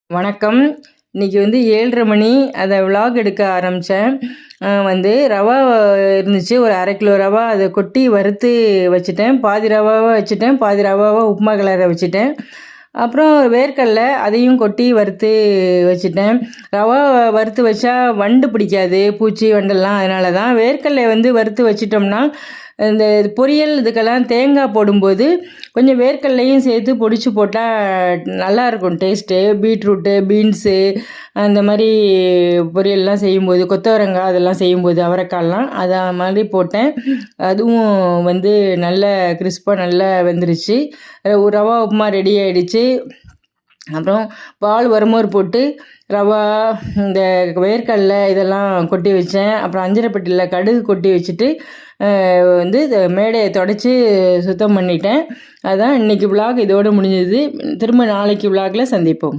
வணக்கம். இன்றைக்கி 7:30 மணி அதை விலாக் எடுக்க ஆரம்பித்தேன். ரவா இருந்துச்சு, ஒரு 1/2 கிலோ ரவா. அதை கொட்டி வறுத்து வச்சுட்டேன். பாதி ரவாவை வச்சுட்டேன், பாதி ரவாவை உப்புமா கிளற வச்சுட்டேன். அப்புறம் வேர்க்கடலை அதையும் கொட்டி வறுத்து வச்சுட்டேன். ரவா வறுத்து வச்சா வண்டு பிடிக்காது, பூச்சி வண்டெல்லாம். அதனால தான் வேர்க்கடலை வறுத்து வச்சிட்டோம்னா இந்த பொரியல் இதுக்கெல்லாம் தேங்காய் போடும்போது கொஞ்சம் வேர்க்கடலையும் சேர்த்து பொடிச்சு போட்டால் நல்லாயிருக்கும் டேஸ்ட்டு. பீட்ரூட்டு, பீன்ஸு அந்த மாதிரி பொரியல்லாம் செய்யும்போது, கொத்தவரங்காய் அதெல்லாம் செய்யும்போது, அவரைக்காயெல்லாம் அதை மாதிரி போட்டேன். அதுவும் நல்ல கிறிஸ்பாக நல்லா வெந்துருச்சு. ரவா உப்புமா ரெடி ஆகிடுச்சு. அப்புறம் பால் வருமோர் போட்டு ரவா, இந்த வேர்க்கடலை இதெல்லாம் கொட்டி வச்சேன். அப்புறம் அஞ்சரைப்பட்டியில் கடுகு கொட்டி வச்சுட்டு மேடையை தொடச்சி சுத்தம் பண்ணிட்டேன். அதான் இன்றைக்கி விலாக் இதோடு முடிஞ்சது. திரும்ப நாளைக்கு விலாகில் சந்திப்போம்.